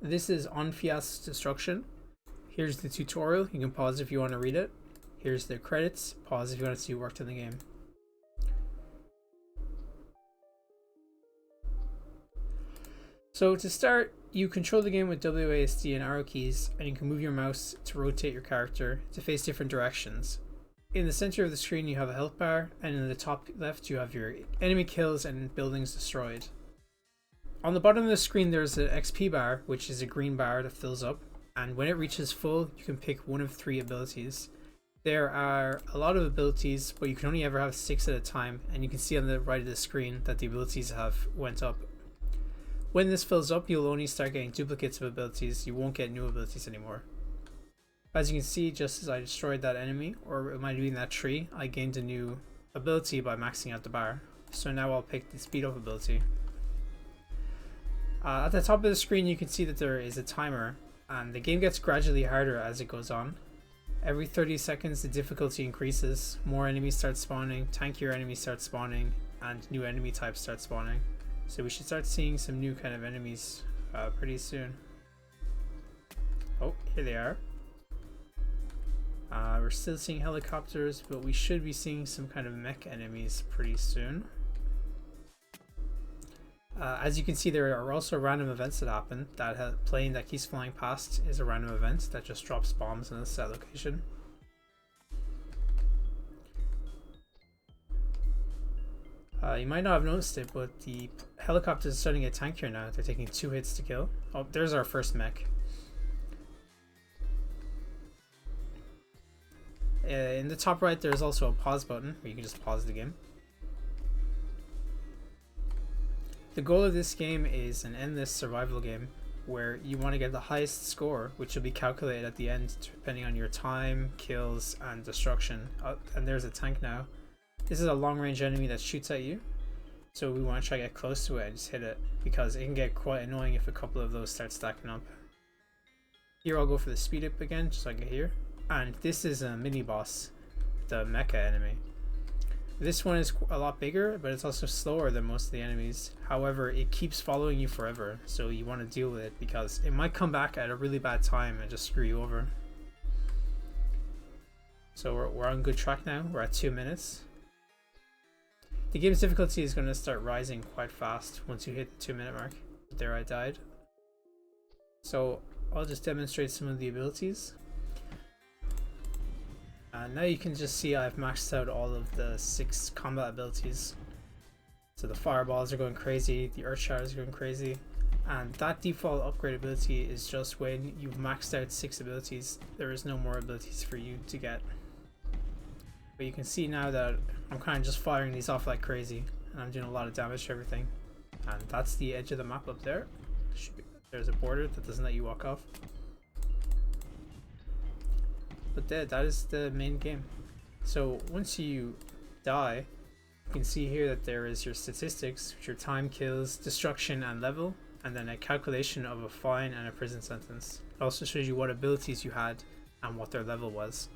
This is on Phaist's destruction. Here's the tutorial. You can pause if you want to read it. Here's the credits. Pause if you want to see who worked on the game. So to start, you control the game with WASD and arrow keys, and you can move your mouse to rotate your character to face different directions. In the center of the screen you have a health bar, and in the top left you have your enemy kills and buildings destroyed. On the bottom of the screen there's an XP bar, which is a green bar that fills up, and when it reaches full you can pick one of 3 abilities. There are a lot of abilities, but you can only ever have 6 at a time, and you can see on the right of the screen that the abilities have went up. When this fills up, you'll only start getting duplicates of abilities. You won't get new abilities anymore. As you can see, just as I destroyed that enemy, or it might have been that tree, I gained a new ability by maxing out the bar. So now I'll pick the speed up ability. At the top of the screen you can see that there is a timer, and the game gets gradually harder as it goes on. Every 30 seconds the difficulty increases, more enemies start spawning, tankier enemies start spawning, and new enemy types start spawning. So we should start seeing some new kind of enemies pretty soon. Oh, here they are. We're still seeing helicopters, but we should be seeing some kind of mech enemies pretty soon. As you can see, there are also random events that happen. That plane that keeps flying past is a random event that just drops bombs in a set location. You might not have noticed it, but the helicopters are starting to get tankier now. They're taking 2 hits to kill. Oh, there's our first mech. In the top right there's also a pause button where you can just pause the game. The goal of this game is an endless survival game where you want to get the highest score, which will be calculated at the end depending on your time, kills, and destruction. And there's a tank now. This is a long range enemy that shoots at you, so we want to try to get close to it and just hit it, because it can get quite annoying if a couple of those start stacking up. Here I'll go for the speed up again, just like here. And this is a mini boss, the mecha enemy. This one is a lot bigger, but it's also slower than most of the enemies. However, it keeps following you forever, so you want to deal with it because it might come back at a really bad time and just screw you over. So we're on good track now. We're at 2 minutes. The game's difficulty is going to start rising quite fast once you hit the 2-minute mark. There, I died. So I'll just demonstrate some of the abilities. Now you can just see I've maxed out all of the 6 combat abilities. So the fireballs are going crazy, the earth showers are going crazy, and that default upgrade ability is just when you've maxed out 6 abilities, there is no more abilities for you to get. But you can see now that I'm kind of just firing these off like crazy, and I'm doing a lot of damage to everything. And that's the edge of the map up there. There's a border that doesn't let you walk off. But that is the main game. So once you die, you can see here that there is your statistics, which are time, kills, destruction, and level, and then a calculation of a fine and a prison sentence. It also shows you what abilities you had and what their level was.